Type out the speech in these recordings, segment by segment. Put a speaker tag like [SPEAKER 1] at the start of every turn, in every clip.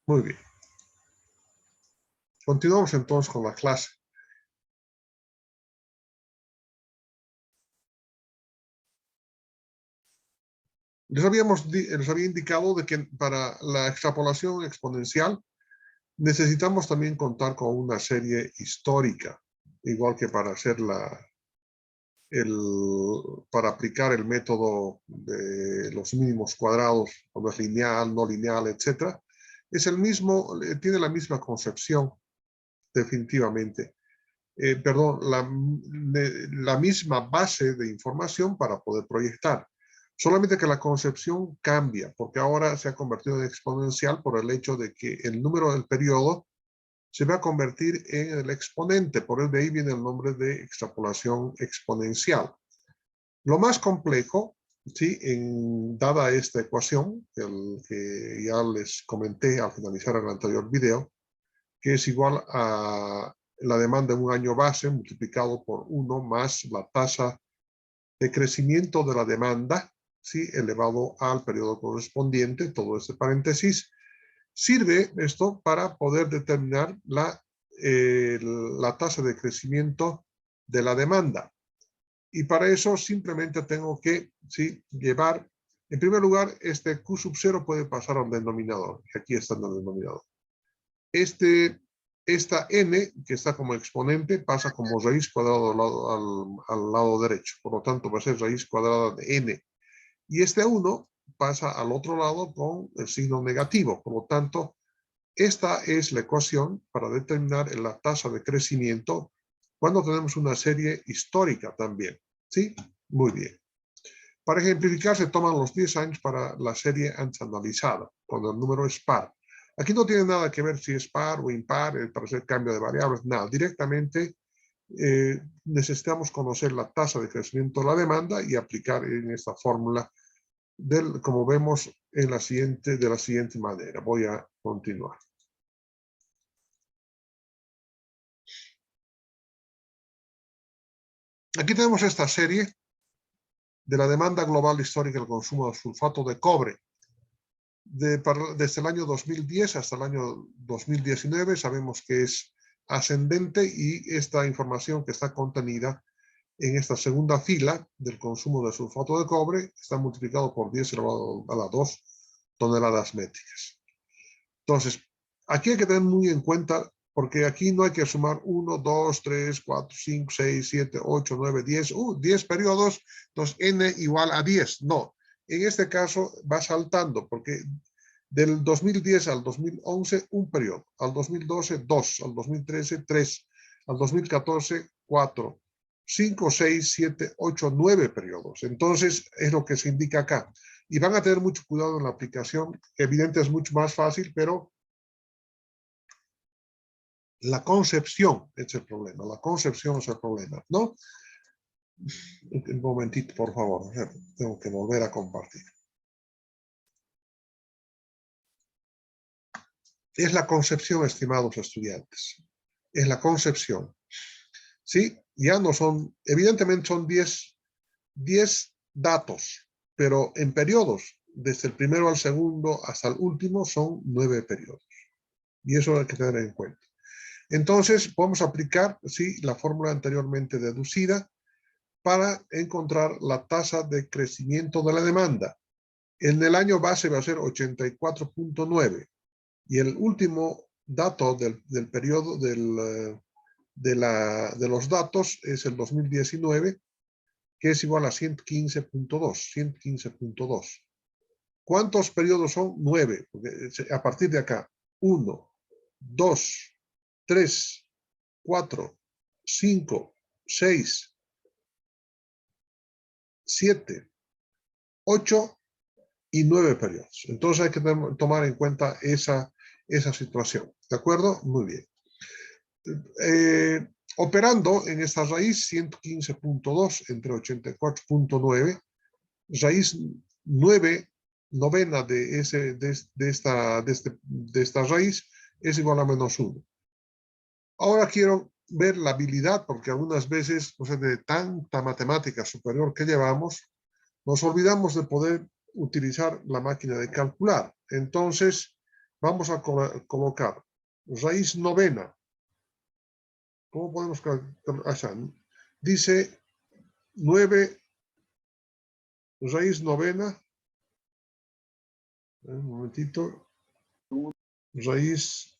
[SPEAKER 1] Muy bien. Continuamos entonces con la clase. Les había indicado de que para la extrapolación exponencial necesitamos también contar con una serie histórica, igual que para hacer para aplicar el método de los mínimos cuadrados, cuando es lineal, no lineal, etc. Es el mismo, tiene la misma concepción, definitivamente. Perdón, la misma base de información para poder proyectar. Solamente que la concepción cambia, porque ahora se ha convertido en exponencial por el hecho de que el número del periodo se va a convertir en el exponente, por eso de ahí viene el nombre de extrapolación exponencial. Lo más complejo, ¿sí? Dada esta ecuación, que ya les comenté al finalizar el anterior video, que es igual a la demanda en un año base multiplicado por 1 más la tasa de crecimiento de la demanda, ¿sí? Elevado al periodo correspondiente, todo este paréntesis. Sirve esto para poder determinar la tasa de crecimiento de la demanda. Y para eso simplemente tengo que, ¿sí? Llevar, en primer lugar, este Q sub 0 puede pasar al denominador. Aquí está en el denominador. Esta n, que está como exponente, pasa como raíz cuadrada al lado derecho. Por lo tanto, va a ser raíz cuadrada de n. Y este 1 pasa al otro lado con el signo negativo. Por lo tanto, esta es la ecuación para determinar la tasa de crecimiento cuando tenemos una serie histórica también. ¿Sí? Muy bien. Para ejemplificar, se toman los 10 años para la serie antes analizada, cuando el número es par. Aquí no tiene nada que ver si es par o impar, para hacer cambio de variables, nada. Directamente necesitamos conocer la tasa de crecimiento de la demanda y aplicar en esta fórmula, como vemos de la siguiente manera. Voy a continuar. Aquí tenemos esta serie de la demanda global histórica del consumo de sulfato de cobre. Desde el año 2010 hasta el año 2019 sabemos que es ascendente y esta información que está contenida en esta segunda fila del consumo de sulfato de cobre está multiplicado por 10 elevado a la 2 toneladas métricas. Entonces, aquí hay que tener muy en cuenta, porque aquí no hay que sumar 1, 2, 3, 4, 5, 6, 7, 8, 9, 10, 10 periodos, entonces n igual a 10. No, en este caso va saltando, porque del 2010 al 2011, un periodo, al 2012, 2, al 2013, 3, al 2014, 4, 5, 6, 7, 8, 9 periodos. Entonces, es lo que se indica acá. Y van a tener mucho cuidado en la aplicación. Evidente es mucho más fácil, pero la concepción es el problema. La concepción es el problema, ¿no? Un momentito, por favor. Tengo que volver a compartir. Es la concepción, estimados estudiantes. Es la concepción. ¿Sí? Ya no son, evidentemente son 10 datos, pero en periodos, desde el primero al segundo hasta el último, son 9 periodos. Y eso hay que tener en cuenta. Entonces, podemos aplicar, sí, la fórmula anteriormente deducida para encontrar la tasa de crecimiento de la demanda. En el año base va a ser 84.9 y el último dato del periodo de los datos es el 2019, que es igual a 115.2. ¿Cuántos periodos son? 9. Porque a partir de acá, 1, 2, 3, 4, 5, 6, 7, 8 y 9 periodos. Entonces hay que tomar en cuenta esa situación. ¿De acuerdo? Muy bien. Operando en esta raíz 115.2 entre 84.9, raíz 9 novena de esta raíz es igual a menos 1. Ahora quiero ver la habilidad, porque algunas veces, no sé, de tanta matemática superior que llevamos, nos olvidamos de poder utilizar la máquina de calcular. Entonces, vamos a colocar raíz novena. ¿Cómo podemos calcular? Dice 9 raíz novena. Un momentito. Raíz,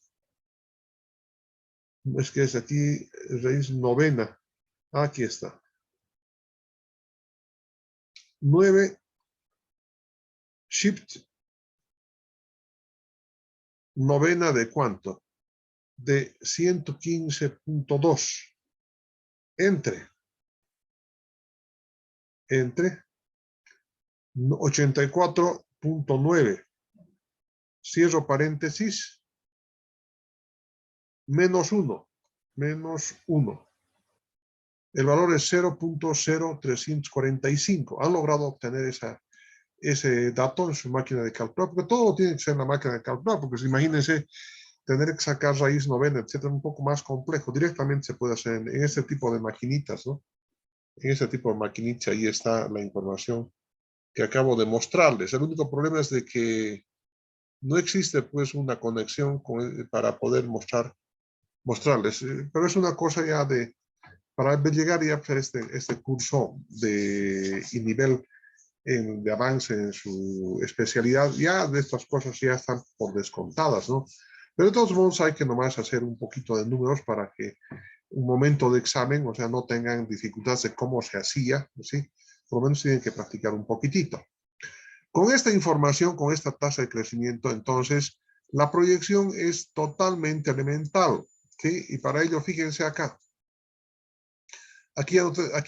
[SPEAKER 1] es que es aquí raíz novena. Aquí está. 9 shift novena de cuánto? De 115.2 entre 84.9, cierro paréntesis, menos 1. El valor es 0.0345. Han logrado obtener ese dato en su máquina de calcular, porque todo tiene que ser en la máquina de calcular, porque imagínense tener que sacar raíz novena, etcétera, un poco más complejo. Directamente se puede hacer en este tipo de maquinitas, ¿no? En ese tipo de maquinitas, ahí está la información que acabo de mostrarles. El único problema es de que no existe pues una conexión para poder mostrarles, pero es una cosa ya para llegar ya a hacer este curso y nivel de avance en su especialidad, ya de estas cosas ya están por descontadas, ¿no? Pero de todos modos hay que nomás hacer un poquito de números para que un momento de examen, o sea, no tengan dificultades de cómo se hacía, ¿sí? Por lo menos tienen que practicar un poquitito. Con esta información, con esta tasa de crecimiento, entonces, la proyección es totalmente elemental, ¿sí? Y para ello, fíjense acá. Aquí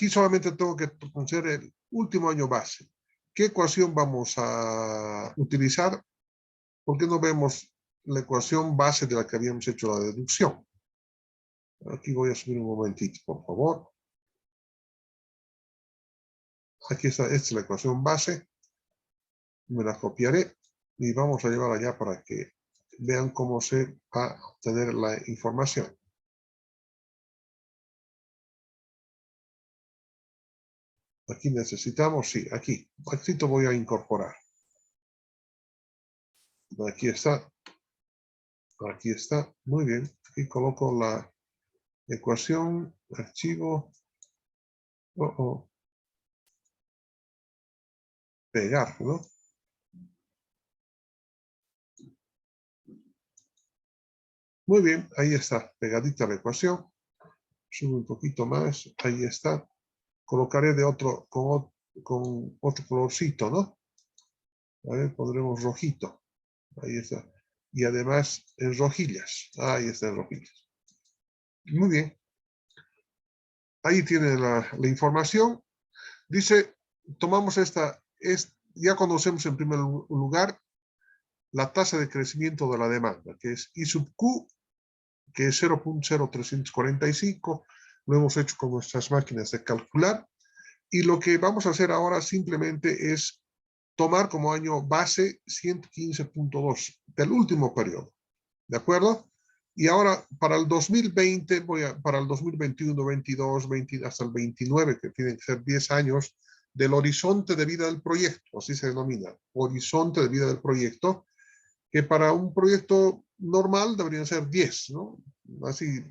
[SPEAKER 1] solamente tengo que conocer el último año base. ¿Qué ecuación vamos a utilizar? ¿Por qué no vemos la ecuación base de la que habíamos hecho la deducción? Aquí voy a subir un momentito, por favor. Aquí está, esta es la ecuación base. Me la copiaré y vamos a llevar allá para que vean cómo se va a obtener la información. Aquí necesitamos, sí, aquí lo voy a incorporar. Aquí está, muy bien. Aquí coloco la ecuación, archivo, pegar, ¿no? Muy bien, ahí está, pegadita la ecuación. Subo un poquito más, ahí está. Colocaré con otro colorcito, ¿no? A ver, pondremos rojito. Ahí está. Y además en rojillas. Ahí está en rojillas. Muy bien. Ahí tiene la información. Dice, tomamos ya conocemos en primer lugar la tasa de crecimiento de la demanda, que es I sub Q, que es 0.0345. Lo hemos hecho con nuestras máquinas de calcular. Y lo que vamos a hacer ahora simplemente es tomar como año base 115.2 del último periodo. ¿De acuerdo? Y ahora para el 2020, para el 2021, 22, 20, hasta el 29, que tienen que ser 10 años, del horizonte de vida del proyecto, así se denomina, horizonte de vida del proyecto, que para un proyecto normal deberían ser 10, ¿no?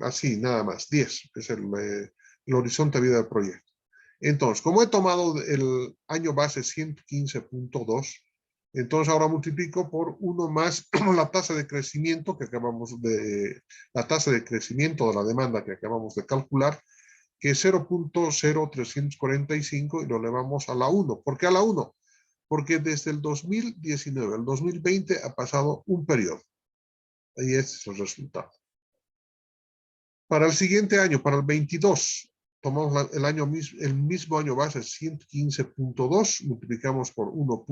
[SPEAKER 1] Así nada más, 10, que es el horizonte de vida del proyecto. Entonces, como he tomado el año base 115.2, entonces ahora multiplico por 1 más la tasa de crecimiento la tasa de crecimiento de la demanda que acabamos de calcular, que es 0.0345 y lo elevamos a la 1. ¿Por qué a la 1? Porque desde el 2019 al 2020 ha pasado un periodo. Ahí es el resultado. Para el siguiente año, para el 22, tomamos el mismo año base, 115.2, multiplicamos por 1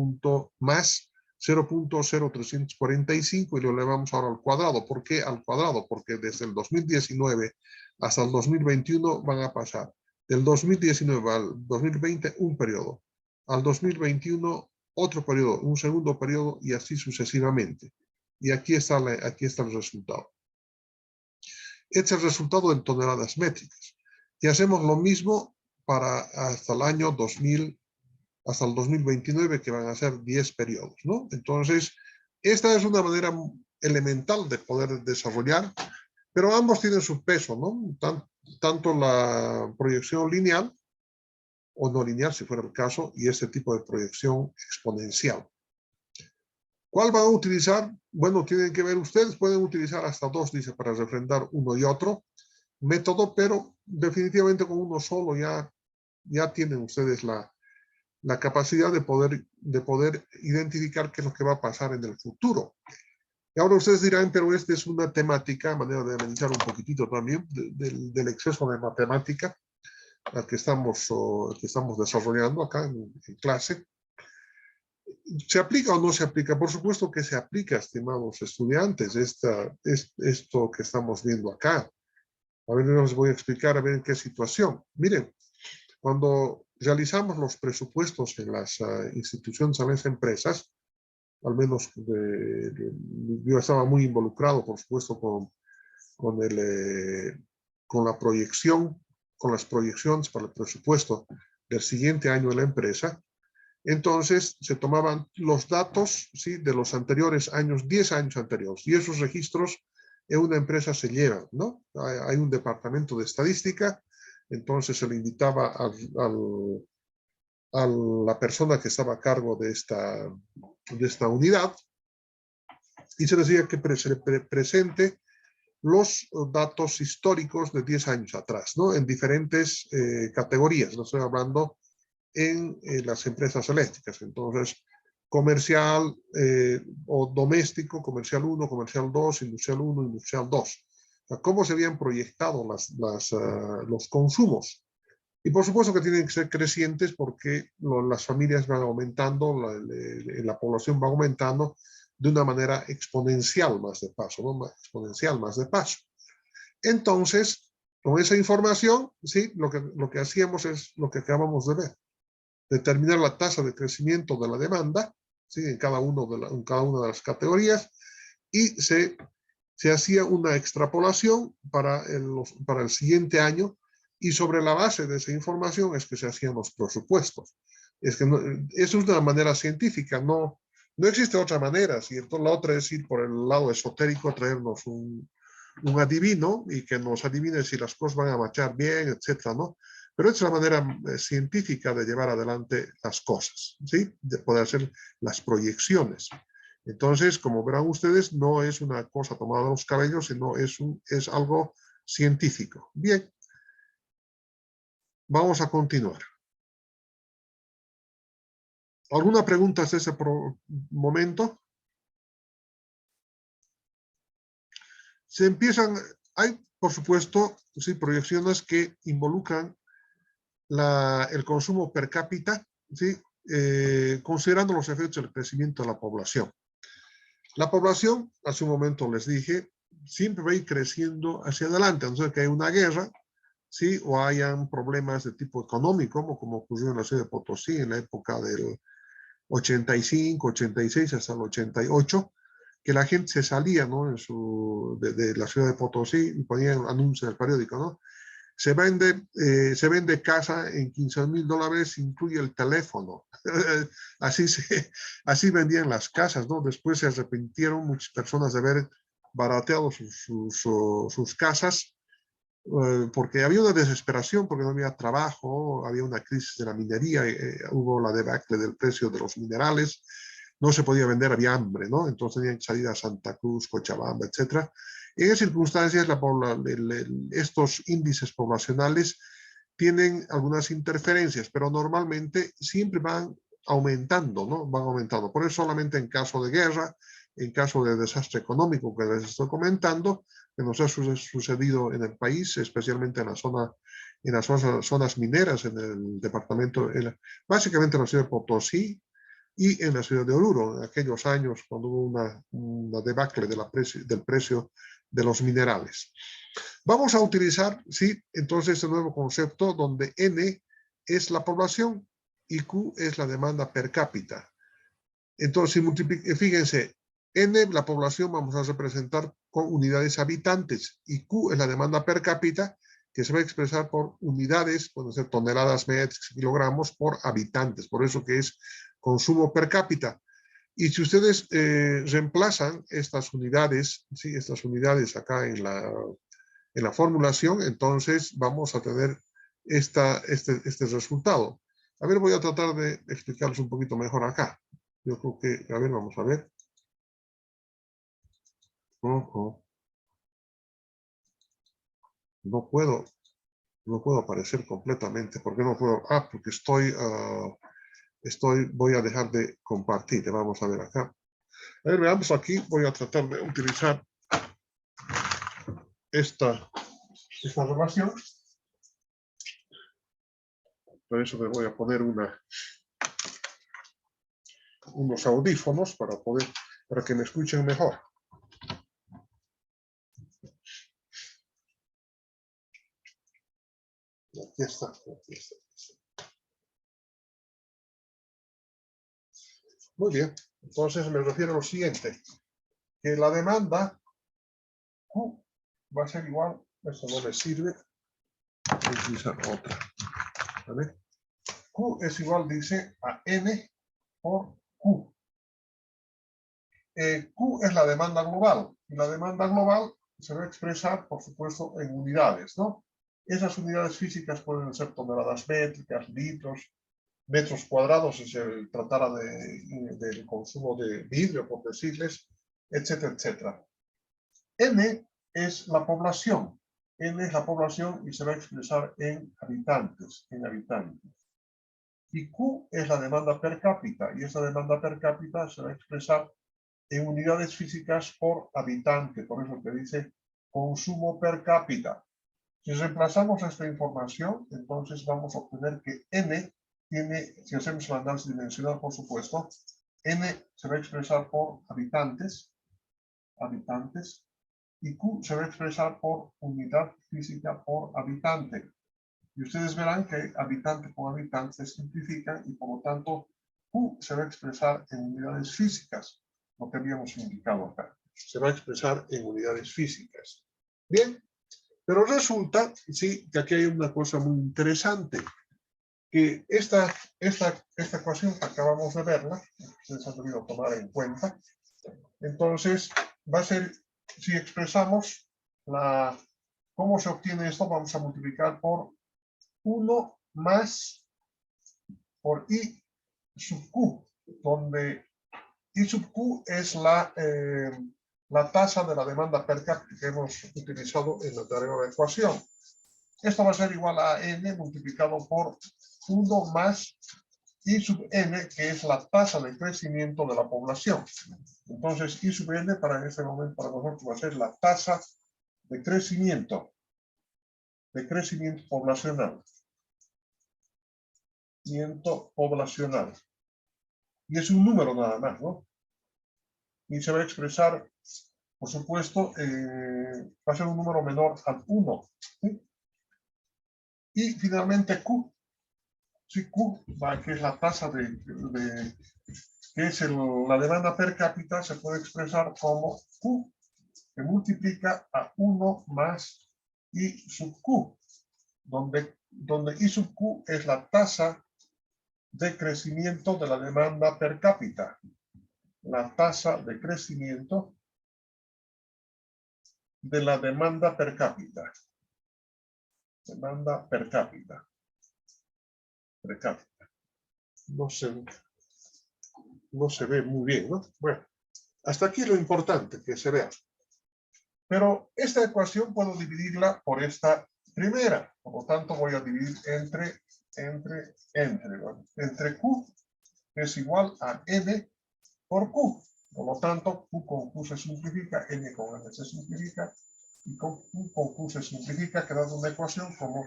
[SPEAKER 1] más 0.0345 y lo elevamos ahora al cuadrado. ¿Por qué al cuadrado? Porque desde el 2019 hasta el 2021 van a pasar del 2019 al 2020 un periodo, al 2021 otro periodo, un segundo periodo y así sucesivamente. Y aquí está el resultado. Este es el resultado en toneladas métricas. Y hacemos lo mismo hasta el año 2000, hasta el 2029, que van a ser 10 periodos, ¿no? Entonces, esta es una manera elemental de poder desarrollar, pero ambos tienen su peso, ¿no? Tanto la proyección lineal o no lineal, si fuera el caso, y este tipo de proyección exponencial. ¿Cuál van a utilizar? Bueno, tienen que ver ustedes, pueden utilizar hasta dos, dice, para refrendar uno y otro método, pero definitivamente con uno solo ya tienen ustedes la capacidad de poder identificar qué es lo que va a pasar en el futuro. Y ahora ustedes dirán, pero esta es una temática, manera de analizar un poquitito también del exceso de matemática que estamos desarrollando acá en clase. ¿Se aplica o no se aplica? Por supuesto que se aplica, estimados estudiantes, esto que estamos viendo acá. A ver, les voy a explicar a ver en qué situación. Miren, cuando realizamos los presupuestos en las instituciones, en las empresas, al menos yo estaba muy involucrado, por supuesto, con la proyección, con las proyecciones para el presupuesto del siguiente año de la empresa. Entonces se tomaban los datos, ¿sí?, de los anteriores años, 10 años anteriores, y esos registros en una empresa se llevan, ¿no? Hay un departamento de estadística, entonces se le invitaba a la persona que estaba a cargo de esta unidad y se decía que se presente los datos históricos de 10 años atrás, ¿no? En diferentes categorías, no estoy hablando en las empresas eléctricas, entonces comercial o doméstico, comercial 1, comercial 2, industrial 1, industrial 2. O sea, cómo se habían proyectado los consumos. Y por supuesto que tienen que ser crecientes porque las familias van aumentando, la población va aumentando de una manera exponencial más de paso, ¿no? Exponencial más de paso. Entonces, con esa información, ¿sí?, lo que hacíamos es lo que acabamos de ver. Determinar la tasa de crecimiento de la demanda, ¿sí?, en cada una de las categorías, y se hacía una extrapolación para el siguiente año, y sobre la base de esa información es que se hacían los presupuestos. Eso es una manera científica, no existe otra manera, ¿cierto? La otra es ir por el lado esotérico, traernos un adivino y que nos adivine si las cosas van a marchar bien, etcétera, ¿no? Pero esta es la manera científica de llevar adelante las cosas, ¿sí? De poder hacer las proyecciones. Entonces, como verán ustedes, no es una cosa tomada de los cabellos, sino es algo científico. Bien, vamos a continuar. ¿Alguna pregunta hasta ese momento? Hay, por supuesto, sí, proyecciones que involucran el consumo per cápita, ¿sí?, considerando los efectos del crecimiento de la población. La población, hace un momento les dije, siempre va a ir creciendo hacia adelante, a no ser que haya una guerra, ¿sí?, o hayan problemas de tipo económico, como ocurrió en la ciudad de Potosí en la época del 85, 86 hasta el 88, que la gente se salía, ¿no?, de la ciudad de Potosí y ponían anuncios en el periódico, ¿no? Se vende casa en $15,000, incluye el teléfono. Así vendían las casas, ¿no? Después se arrepintieron muchas personas de haber barateado sus casas, porque había una desesperación, porque no había trabajo, había una crisis de la minería, hubo la debacle del precio de los minerales, no se podía vender, había hambre, ¿no? Entonces tenían que salir a Santa Cruz, Cochabamba, etcétera. En esas circunstancias, estos índices poblacionales tienen algunas interferencias, pero normalmente siempre van aumentando, ¿no? Van aumentando. Por eso solamente en caso de guerra, en caso de desastre económico que les estoy comentando, que nos ha sucedido en el país, especialmente en las zonas mineras, en el departamento, básicamente en la ciudad de Potosí y en la ciudad de Oruro, en aquellos años cuando hubo una debacle del precio de los minerales. Vamos a utilizar, sí, entonces este nuevo concepto donde N es la población y Q es la demanda per cápita. Entonces, fíjense, N, la población, vamos a representar con unidades habitantes, y Q es la demanda per cápita, que se va a expresar por unidades, pueden ser toneladas, metros, kilogramos por habitantes. Por eso que es consumo per cápita. Y si ustedes reemplazan estas unidades, ¿sí? Estas unidades acá en la formulación, entonces vamos a tener este resultado. A ver, voy a tratar de explicarles un poquito mejor acá. Yo creo que, a ver, vamos a ver. No puedo aparecer completamente. ¿Por qué no puedo? Ah, porque voy a dejar de compartir. Vamos a ver acá. A ver, veamos aquí. Voy a tratar de utilizar esta relación. Por eso me voy a poner unos audífonos para que me escuchen mejor. Aquí está. Muy bien. Entonces me refiero a lo siguiente. Que la demanda Q va a ser igual. Eso no me sirve. Voy a utilizar otra. ¿Vale? Q es igual, dice, a N por Q. Q es la demanda global. Y la demanda global se va a expresar, por supuesto, en unidades, ¿no? Esas unidades físicas pueden ser toneladas métricas, litros, metros cuadrados, si se tratara del consumo de vidrio, por decirles, etcétera, etcétera. N es la población. N es la población y se va a expresar en habitantes, Y Q es la demanda per cápita, y esa demanda per cápita se va a expresar en unidades físicas por habitante, por eso que dice consumo per cápita. Si reemplazamos esta información, entonces vamos a obtener que N tiene, si hacemos el análisis dimensional, por supuesto, N se va a expresar por habitantes, y Q se va a expresar por unidad física por habitante. Y ustedes verán que habitante por habitante se simplifican y por lo tanto Q se va a expresar en unidades físicas, lo que habíamos indicado acá. Se va a expresar en unidades físicas. Bien, pero resulta, sí, que aquí hay una cosa muy interesante, que esta ecuación acabamos de verla, ustedes han debido tomar en cuenta, entonces va a ser, si expresamos cómo se obtiene esto, vamos a multiplicar por 1 más por I sub Q, donde I sub Q es la tasa de la demanda per cápita que hemos utilizado en la anterior ecuación. Esto va a ser igual a N multiplicado por 1 más I sub N, que es la tasa de crecimiento de la población. Entonces, I sub N para este momento para nosotros va a ser la tasa de crecimiento poblacional. Poblacional. Y es un número nada más, ¿no? Y se va a expresar, por supuesto, va a ser un número menor al 1. ¿Sí? Y finalmente Q. Sí, Q, que es la tasa que es la demanda per cápita, se puede expresar como Q, que multiplica a 1 más I sub Q, donde I sub Q es la tasa de crecimiento de la demanda per cápita. La tasa de crecimiento de la demanda per cápita. Demanda per cápita. No se ve muy bien, ¿no? Bueno, hasta aquí lo importante que se vea. Pero esta ecuación puedo dividirla por esta primera. Por lo tanto, voy a dividir entre Q, que es igual a N por Q. Por lo tanto, Q con Q se simplifica, N con N se simplifica, y con Q se simplifica, quedando una ecuación como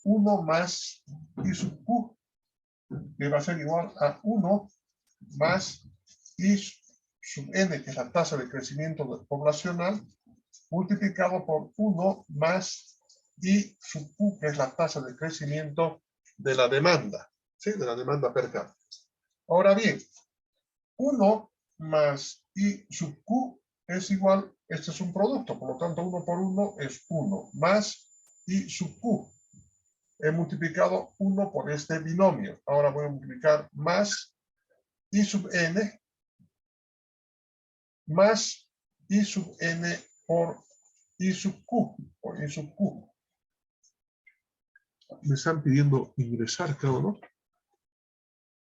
[SPEAKER 1] 1 más I sub Q, que va a ser igual a 1 más I sub N, que es la tasa de crecimiento poblacional, multiplicado por 1 más I sub Q, que es la tasa de crecimiento de la demanda, ¿sí? De la demanda per cápita. Ahora bien, 1 más I sub Q es igual, este es un producto, por lo tanto 1 por 1 es 1, más I sub Q. He multiplicado 1 por este binomio. Ahora voy a multiplicar más I sub N, más I sub N por I sub Q. Por I sub Q. Me están pidiendo ingresar, creo, ¿no?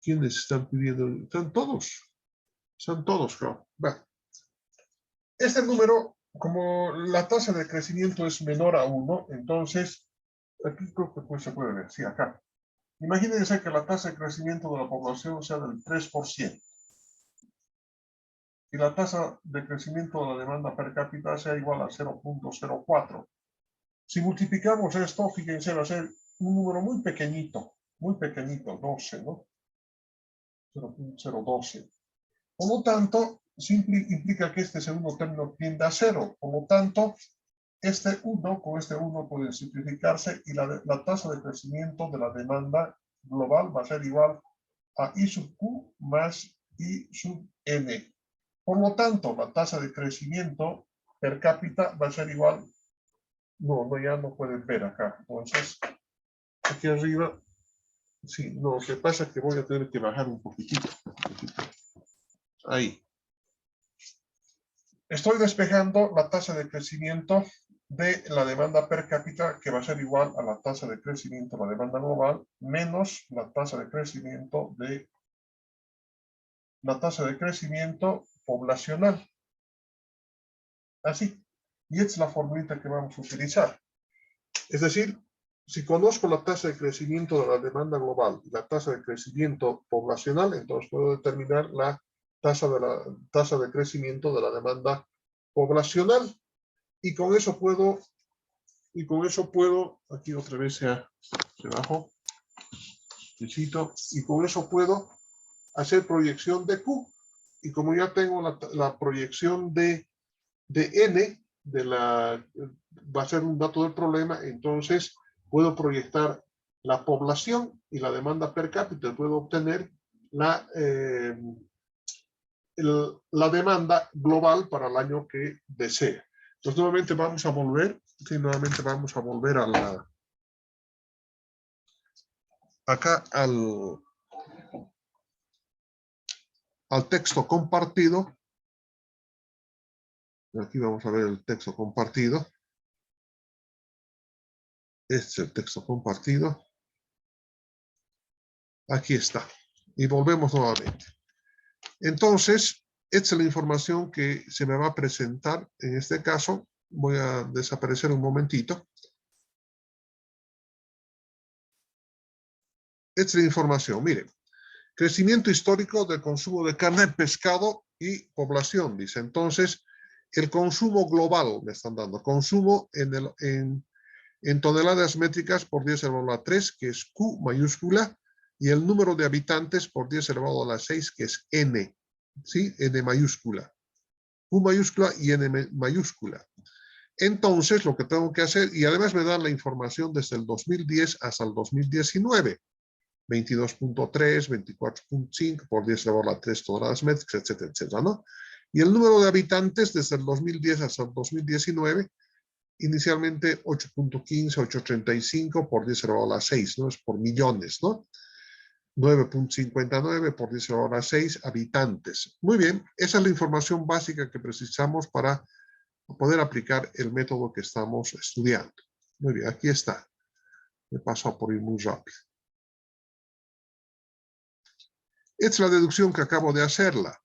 [SPEAKER 1] ¿Quiénes están pidiendo? Están todos. Están todos, creo. Va. Este número, como la tasa de crecimiento es menor a 1, entonces, aquí creo que pues se puede ver, sí, acá. Imagínense que la tasa de crecimiento de la población sea del 3%. Y la tasa de crecimiento de la demanda per cápita sea igual a 0.04. Si multiplicamos esto, fíjense, va a ser un número muy pequeñito, 12, ¿no? 0.012. Por lo tanto, implica que este segundo término tiende a 0. Por lo tanto, este 1 con este 1 puede simplificarse y la tasa de crecimiento de la demanda global va a ser igual a I sub Q más I sub N. Por lo tanto, la tasa de crecimiento per cápita va a ser igual. No, ya no pueden ver acá. Entonces, aquí arriba, sí, no, lo que pasa es que voy a tener que bajar un poquitito. Ahí. Estoy despejando la tasa de crecimiento de la demanda per cápita, que va a ser igual a la tasa de crecimiento de la demanda global, menos la tasa de crecimiento poblacional. Así. Y esta es la formulita que vamos a utilizar. Es decir, si conozco la tasa de crecimiento de la demanda global y la tasa de crecimiento poblacional, entonces puedo determinar la tasa de crecimiento de la demanda poblacional. Y con eso puedo, aquí otra vez se bajó, y con eso puedo hacer proyección de Q. Y como ya tengo la proyección de N, va a ser un dato del problema, entonces puedo proyectar la población y la demanda per cápita. Puedo obtener la demanda global para el año que desea. Entonces nuevamente vamos a volver, acá al texto compartido. Aquí vamos a ver el texto compartido. Este es el texto compartido. Aquí está. Y volvemos nuevamente. Entonces, esta es la información que se me va a presentar. En este caso, voy a desaparecer un momentito. Esta es la información. Miren, crecimiento histórico del consumo de carne, pescado y población, dice. Entonces, el consumo global me están dando. Consumo en toneladas métricas por 10 elevado a la 3, que es Q mayúscula, y el número de habitantes por 10 elevado a la 6, que es N, ¿sí? N mayúscula. Q mayúscula y N mayúscula. Entonces, lo que tengo que hacer, y además me dan la información desde el 2010 hasta el 2019, 22.3, 24.5 por 10 elevado a la 3 toneladas métricas, etcétera, etcétera, ¿no? Y el número de habitantes desde el 2010 hasta el 2019, inicialmente 8.15, 8.35 por 10 elevado a la 6, ¿no? Es por millones, ¿no? 9.59 por 10 elevado a la 6 habitantes. Muy bien, esa es la información básica que precisamos para poder aplicar el método que estamos estudiando. Muy bien, aquí está. Me paso por ir muy rápido. Esta es la deducción que acabo de hacerla.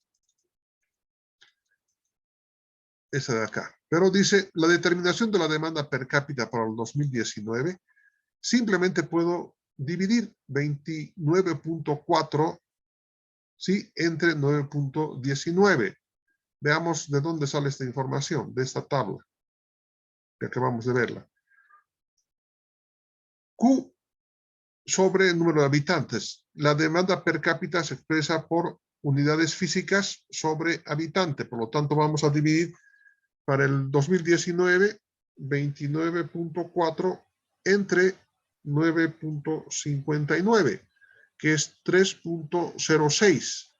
[SPEAKER 1] Esta de acá. Pero dice, la determinación de la demanda per cápita para el 2019, simplemente puedo dividir 29.4, ¿sí? Entre 9.19. Veamos de dónde sale esta información, de esta tabla, que acabamos de verla. Q sobre el número de habitantes. La demanda per cápita se expresa por unidades físicas sobre habitante. Por lo tanto, vamos a dividir para el 2019 29.4 entre 9.59, que es 3.06.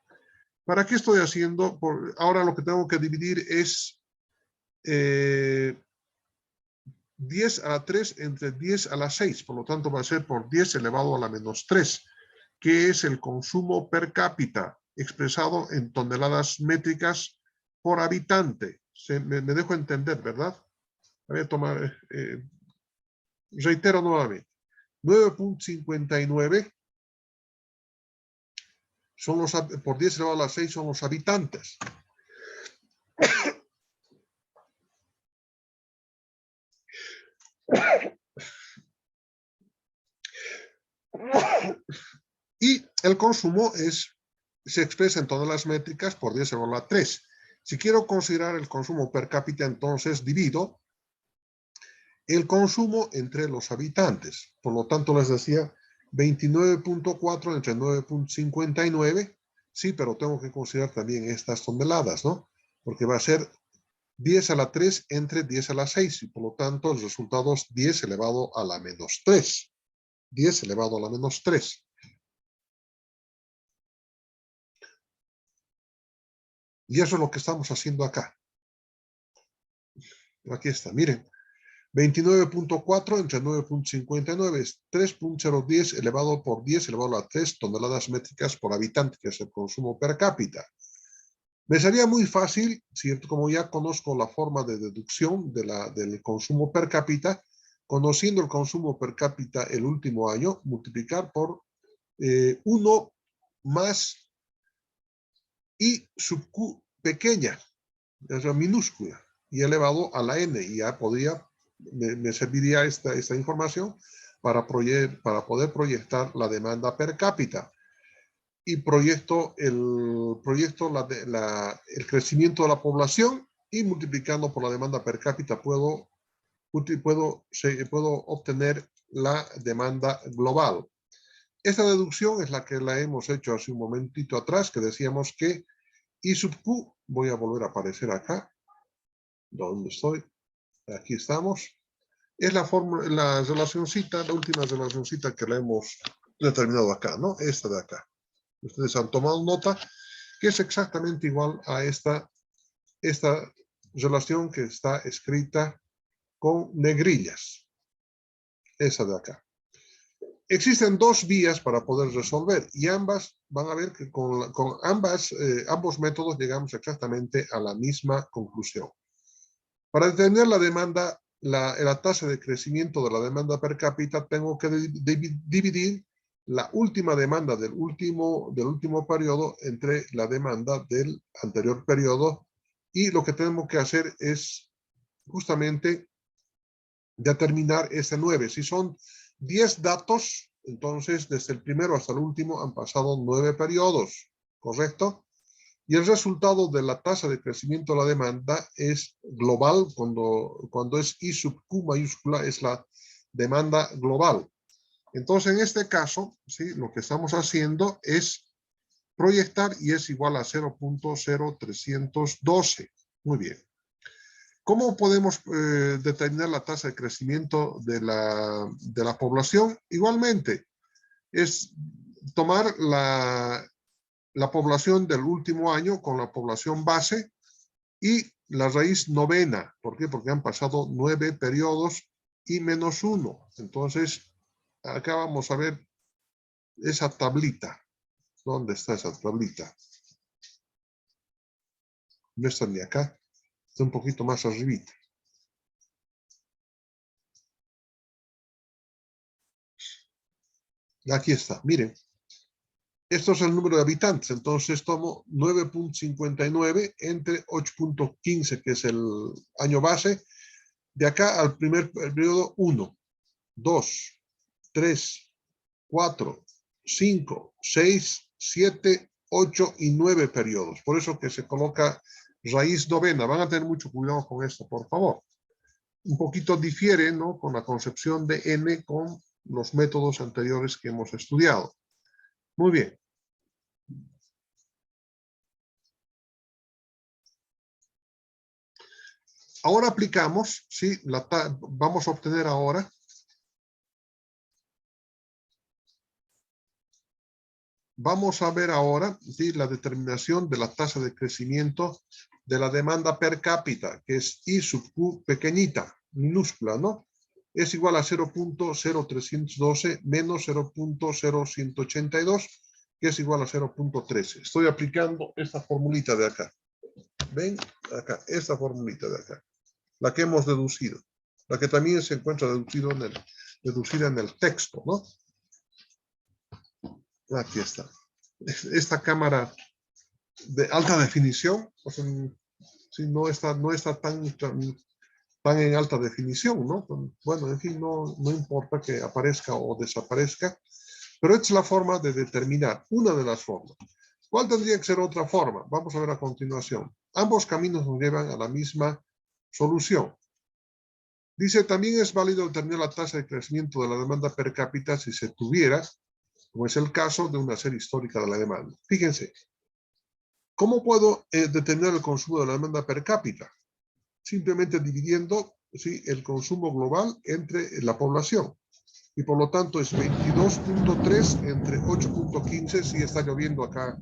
[SPEAKER 1] ¿Para qué estoy haciendo? Ahora lo que tengo que dividir es 10 a la 3 entre 10 a la 6. Por lo tanto, va a ser por 10 elevado a la menos 3, que es el consumo per cápita expresado en toneladas métricas por habitante. Me dejo entender, ¿verdad? Voy a tomar, reitero nuevamente. 9.59 son los, por 10 elevado a la 6 son los habitantes. Y el consumo se expresa en todas las métricas por 10 elevado a la 3. Si quiero considerar el consumo per cápita, entonces divido el consumo entre los habitantes. Por lo tanto, les decía 29.4 entre 9.59. Sí, pero tengo que considerar también estas toneladas, ¿no? Porque va a ser 10 a la 3 entre 10 a la 6. Y por lo tanto, el resultado es 10 elevado a la menos 3. 10 elevado a la menos 3. Y eso es lo que estamos haciendo acá. Aquí está, miren. 29.4 entre 9.59 es 3.010 elevado por 10 elevado a la 3 toneladas métricas por habitante, que es el consumo per cápita. Me sería muy fácil, ¿cierto? Como ya conozco la forma de deducción del consumo per cápita, conociendo el consumo per cápita el último año, multiplicar por 1 más I sub Q pequeña, o sea, minúscula, y elevado a la N, y ya podría, me serviría esta información para poder proyectar la demanda per cápita. Y proyecto el crecimiento de la población y multiplicando por la demanda per cápita puedo obtener la demanda global. Esta deducción es la que la hemos hecho hace un momentito atrás, que decíamos que I sub Q, voy a volver a aparecer acá, ¿dónde estoy? Aquí estamos. Es la relacioncita, la última relacioncita que la hemos determinado acá, ¿no? Esta de acá. Ustedes han tomado nota que es exactamente igual a esta relación que está escrita con negrillas. Esa de acá. Existen dos vías para poder resolver y ambas van a ver que con ambos métodos llegamos exactamente a la misma conclusión. Para determinar la demanda, la tasa de crecimiento de la demanda per cápita, tengo que dividir la última demanda del último periodo entre la demanda del anterior periodo, y lo que tenemos que hacer es justamente determinar ese 9. Si son 10 datos, entonces desde el primero hasta el último han pasado 9 periodos, ¿correcto? Y el resultado de la tasa de crecimiento de la demanda es global, cuando es I sub Q mayúscula, es la demanda global. Entonces, en este caso, ¿sí? Lo que estamos haciendo es proyectar y es igual a 0.0312. Muy bien. ¿Cómo podemos determinar la tasa de crecimiento de la población? Igualmente, es tomar la población del último año con la población base y la raíz novena. ¿Por qué? Porque han pasado 9 periodos y menos 1. Entonces, acá vamos a ver esa tablita. ¿Dónde está esa tablita? No está ni acá. Está un poquito más arribita. Aquí está, miren. Esto es el número de habitantes, entonces tomo 9.59 entre 8.15, que es el año base. De acá al primer periodo, 1, 2, 3, 4, 5, 6, 7, 8 y 9 periodos. Por eso que se coloca raíz novena. Van a tener mucho cuidado con esto, por favor. Un poquito difiere, ¿no?, con la concepción de n con los métodos anteriores que hemos estudiado. Muy bien. Ahora aplicamos, ¿sí? Vamos a obtener ahora vamos a ver ahora, ¿sí?, la determinación de la tasa de crecimiento de la demanda per cápita, que es I sub Q pequeñita, minúscula, ¿no? Es igual a 0.0312 menos 0.0182, que es igual a 0.13. Estoy aplicando esta formulita de acá. ven acá, esta formulita de acá, la que hemos deducido, la que también se encuentra deducida en el texto, ¿no? Aquí está. Esta cámara de alta definición, pues, sí, no está tan en alta definición, ¿no? Bueno, en fin, no importa que aparezca o desaparezca, pero esta es la forma de determinar, una de las formas. ¿Cuál tendría que ser otra forma? Vamos a ver a continuación. Ambos caminos nos llevan a la misma solución. Dice, también es válido determinar la tasa de crecimiento de la demanda per cápita si se tuviera, como es el caso de una serie histórica de la demanda. Fíjense, ¿cómo puedo determinar el consumo de la demanda per cápita? Simplemente dividiendo, ¿sí?, el consumo global entre la población. Y por lo tanto es 22.3 entre 8.15. Si está lloviendo acá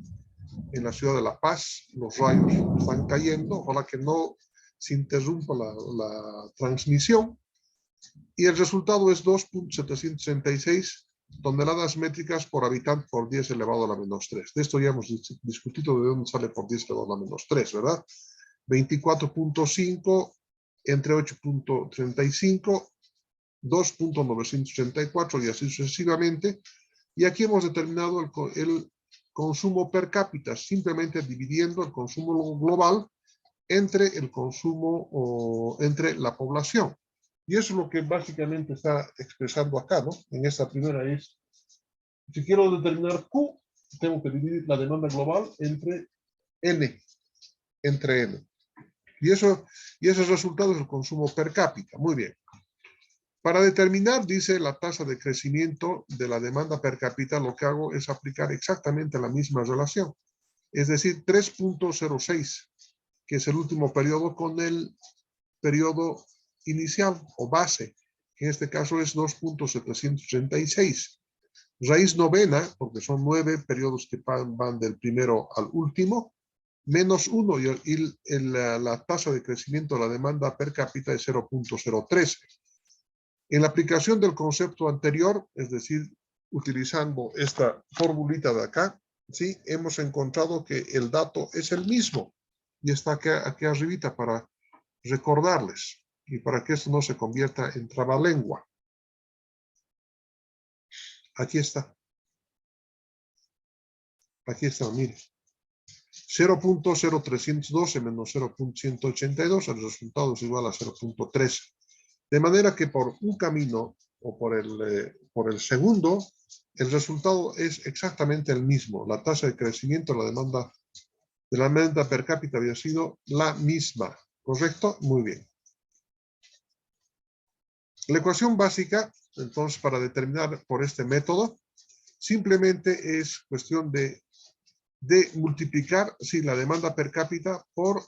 [SPEAKER 1] en la ciudad de La Paz, los rayos están cayendo, ojalá que no se interrumpa la transmisión. Y el resultado es 2.736 toneladas métricas por habitante por 10 elevado a la menos 3. De esto ya hemos discutido de dónde sale por 10 elevado a la menos 3, ¿verdad? 24.5 entre 8.35, 2.984 y así sucesivamente. Y aquí hemos determinado el consumo per cápita, simplemente dividiendo el consumo global entre el consumo o entre la población. Y eso es lo que básicamente está expresando acá, ¿no? En esta primera es, si quiero determinar Q, tengo que dividir la demanda global entre N. Y ese resultado es el consumo per cápita. Muy bien. Para determinar, dice, la tasa de crecimiento de la demanda per cápita, lo que hago es aplicar exactamente la misma relación. Es decir, 3.06, que es el último periodo, con el periodo inicial o base, que en este caso es 2.736. Raíz novena, porque son 9 periodos que van del primero al último, menos 1, y la tasa de crecimiento de la demanda per cápita es 0.013. En la aplicación del concepto anterior, es decir, utilizando esta formulita de acá, ¿sí?, hemos encontrado que el dato es el mismo, y está aquí arribita para recordarles, y para que esto no se convierta en trabalengua. Aquí está. Aquí está, mire. 0.0312 menos 0.182, el resultado es igual a 0.13. De manera que por un camino o por el segundo, el resultado es exactamente el mismo. La tasa de crecimiento de la demanda per cápita había sido la misma. ¿Correcto? Muy bien. La ecuación básica, entonces, para determinar por este método, simplemente es cuestión de multiplicar, sí, la demanda per cápita por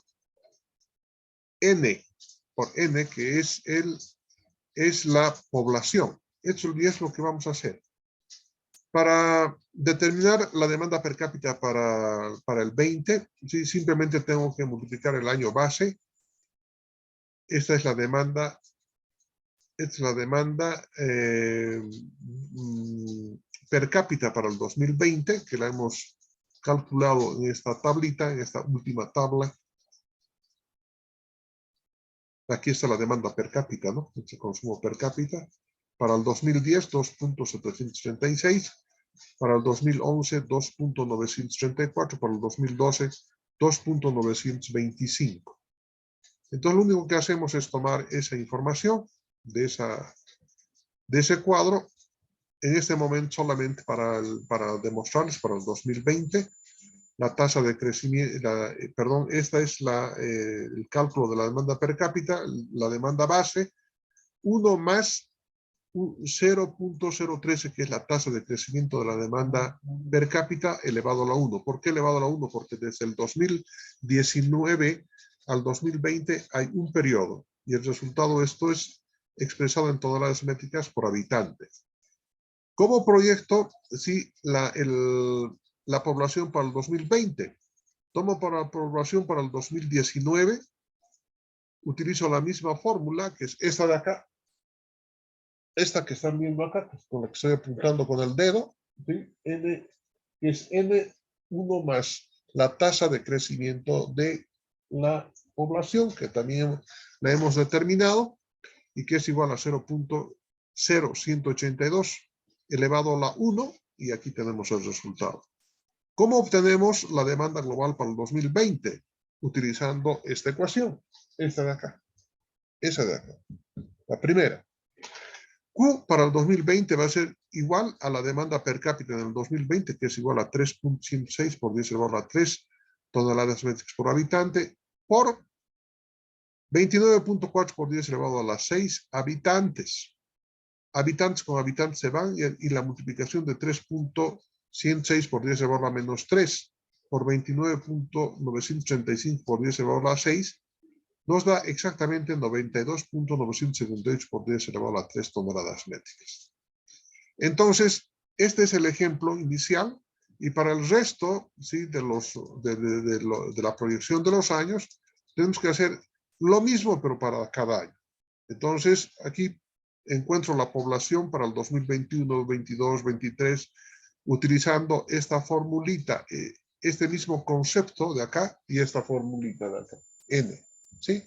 [SPEAKER 1] N, que es la población. Eso es lo que vamos a hacer. Para determinar la demanda per cápita para el 20, ¿sí?, simplemente tengo que multiplicar el año base. Esta es la demanda. Esta es la demanda per cápita para el 2020, que la hemos calculado en esta tablita, en esta última tabla. Aquí está la demanda per cápita, ¿no? Este consumo per cápita. Para el 2010, 2.736. Para el 2011, 2.934. Para el 2012, 2.925. Entonces, lo único que hacemos es tomar esa información de ese cuadro, en este momento solamente para demostrarles para el 2020, la tasa de crecimiento, esta es el cálculo de la demanda per cápita, la demanda base, 1 más 0.013, que es la tasa de crecimiento de la demanda per cápita elevado a la 1. ¿Por qué elevado a la 1? Porque desde el 2019 al 2020 hay un periodo, y el resultado de esto es expresado en todas las métricas por habitante. Como proyecto, sí, la población para el 2020. Tomo para la población para el 2019, utilizo la misma fórmula, que es esta de acá, esta que están viendo acá, con la que estoy apuntando con el dedo, ¿sí?, que es N1 más la tasa de crecimiento de la población, que también la hemos determinado, y que es igual a 0.0182 elevado a la 1, y aquí tenemos el resultado. ¿Cómo obtenemos la demanda global para el 2020? Utilizando esta ecuación, esta de acá, esa de acá, la primera. Q para el 2020 va a ser igual a la demanda per cápita en el 2020, que es igual a 3.106 por 10 elevado a 3 toneladas métricas por habitante, por 29.4 por 10 elevado a las 6 habitantes. Habitantes con habitantes se van, y la multiplicación de 3.106 por 10 elevado a menos 3 por 29.935 por 10 elevado a la 6 nos da exactamente 92.978 por 10 elevado a 3 toneladas métricas. Entonces, este es el ejemplo inicial, y para el resto, ¿sí?, de la proyección de los años, tenemos que hacer lo mismo, pero para cada año. Entonces, aquí encuentro la población para el 2021, 22, 23, utilizando esta formulita, este mismo concepto de acá y esta formulita de acá, N. ¿Sí?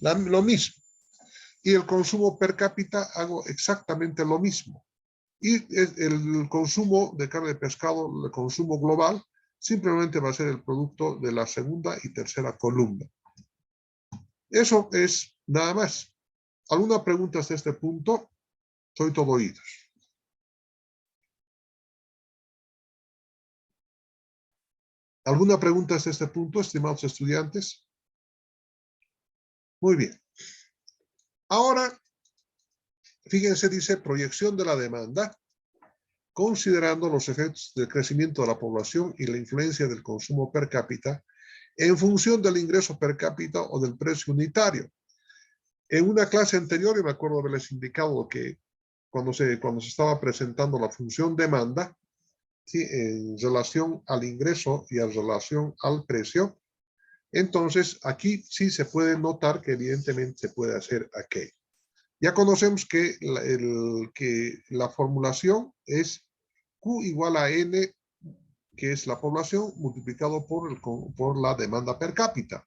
[SPEAKER 1] Lo mismo. Y el consumo per cápita hago exactamente lo mismo. Y el consumo de carne de pescado, el consumo global, simplemente va a ser el producto de la segunda y tercera columna. Eso es nada más. ¿Alguna pregunta hasta este punto? Soy todo oídos. ¿Alguna pregunta hasta este punto, estimados estudiantes? Muy bien. Ahora, fíjense, dice proyección de la demanda, considerando los efectos del crecimiento de la población y la influencia del consumo per cápita en función del ingreso per cápita o del precio unitario. En una clase anterior, yo me acuerdo haberles indicado que cuando se estaba presentando la función demanda, ¿sí?, en relación al ingreso y en relación al precio, entonces aquí sí se puede notar que evidentemente se puede hacer aquello. Ya conocemos que la formulación es Q igual a N, que es la población, multiplicado por la demanda per cápita.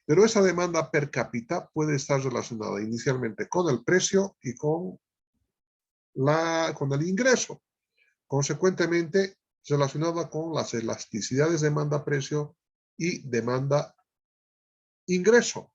[SPEAKER 1] Pero esa demanda per cápita puede estar relacionada inicialmente con el precio y con el ingreso. Consecuentemente, relacionada con las elasticidades demanda-precio y demanda-ingreso.